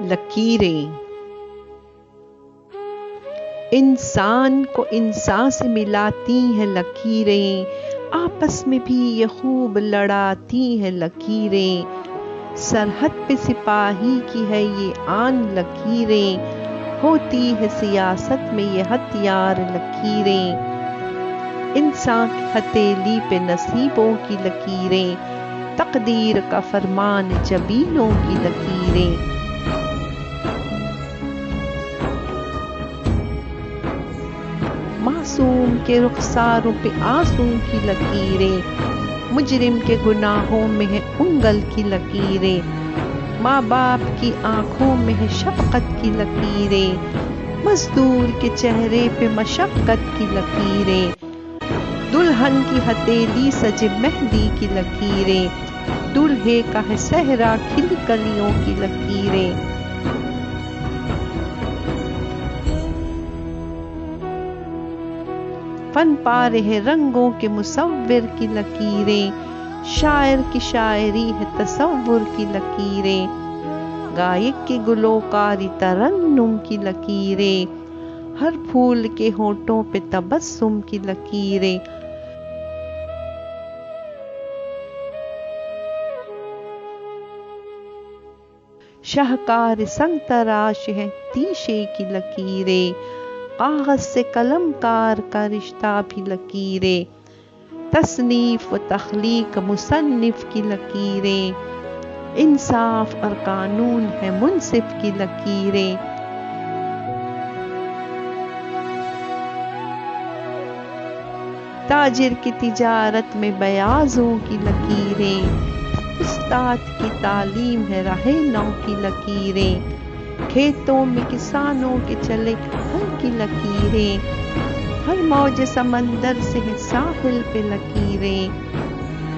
لکیریں۔ انسان کو انسان سے ملاتی ہیں لکیریں، آپس میں بھی یہ خوب لڑاتی ہیں لکیریں۔ سرحد پہ سپاہی کی ہے یہ آن لکیریں، ہوتی ہے سیاست میں یہ ہتھیار لکیریں۔ انسان کی ہتھیلی پہ نصیبوں کی لکیریں، تقدیر کا فرمان جبینوں کی لکیریں۔ معصوم کے رخساروں پہ آنسو کی لکیریں، مجرم کے گناہوں میں ہے انگل کی لکیریں۔ ماں باپ کی آنکھوں میں ہے شفقت کی لکیریں، مزدور کے چہرے پہ مشقت کی لکیریں۔ دلہن کی ہتھیلی سجے مہندی کی لکیریں، دولہے کا ہے صحرا کھلی کلیوں کی لکیریں۔ فن پارے ہے رنگوں کے مصور کی لکیریں، شاعر کی شاعری ہے تصور کی لکیریں۔ گائک کی گلوکاری ترنم کی لکیریں، ہر پھول کے ہونٹوں پہ تبسم کی لکیریں۔ شاہکار سنگ تراش ہے تیشے کی لکیریں، کاغذ سے قلم کار کا رشتہ بھی لکیریں۔ تصنیف و تخلیق مصنف کی لکیریں، انصاف اور قانون ہے منصف کی لکیریں۔ تاجر کی تجارت میں بیاضوں کی لکیریں، استاد کی تعلیم ہے رہنو کی لکیریں۔ کھیتوں میں کسانوں کے چلے ہل کی لکیریں، ہر موج سمندر سے ہے ساحل پہ لکیریں۔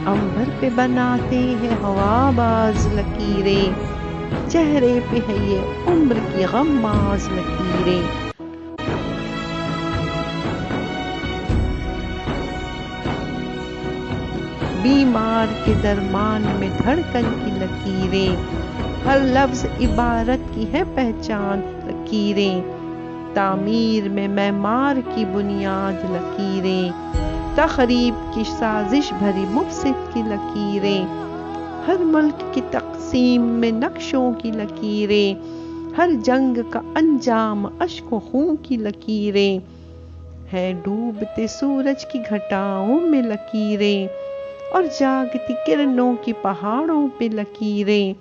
عنبر پہ بناتے ہیں ہوا باز لکیریں، چہرے پہ ہے یہ عمر کی غماز لکیریں۔ بیمار کے درمان میں دھڑکن کی لکیریں، ہر لفظ عبارت کی ہے پہچان لکیریں۔ تعمیر میں معمار کی بنیاد لکیریں، تخریب کی سازش بھری مفسد کی لکیریں۔ ہر ملک کی تقسیم میں نقشوں کی لکیریں، ہر جنگ کا انجام اشک و خون کی لکیریں۔ ہے ڈوبتے سورج کی گھٹاؤں میں لکیریں، اور جاگتی کرنوں کی پہاڑوں پہ لکیریں۔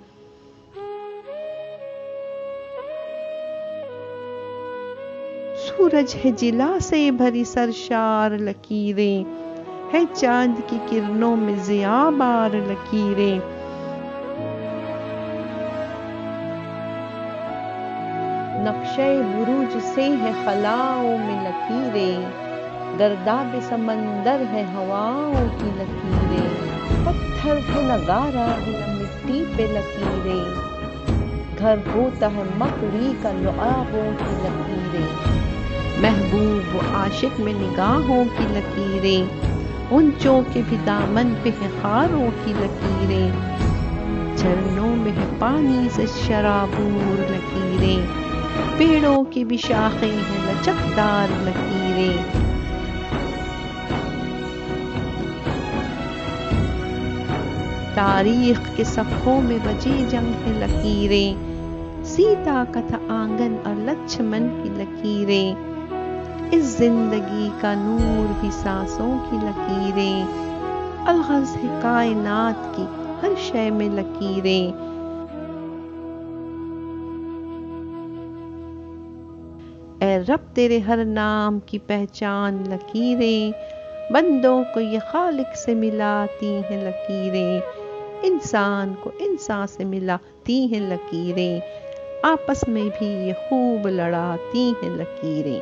سورج ہے جلا سے بھری سرشار لکیریں، ہے چاند کی کرنوں میں ضیاء بار لکیریں۔ نقشہ بروج سے ہے خلاؤں میں لکیریں، گرداب سمندر ہے ہواؤں کی لکیریں۔ پتھر ہے نگارہ ہے نہ مٹی پہ لکیریں، گھر ہوتا ہے مکڑی کا لعابوں کی لکیریں۔ محبوب و عاشق میں نگاہوں کی لکیریں، غنچوں کے بھی دامن پہ ہے خاروں کی لکیریں۔ جھرنوں میں ہے پانی سے شرابور لکیریں، پیڑوں کی بھی شاخیں ہیں لچکدار لکیریں۔ تاریخ کے صفحوں میں بجے جنگ ہے لکیریں، سیتا کا تھا آنگن اور لچھمن کی لکیریں۔ اس زندگی کا نور بھی سانسوں کی لکیریں، الغرض ہے کائنات کی ہر شے میں لکیریں۔ اے رب تیرے ہر نام کی پہچان لکیریں، بندوں کو یہ خالق سے ملاتی ہیں لکیریں۔ انسان کو انسان سے ملاتی ہیں لکیریں، آپس میں بھی یہ خوب لڑاتی ہیں لکیریں۔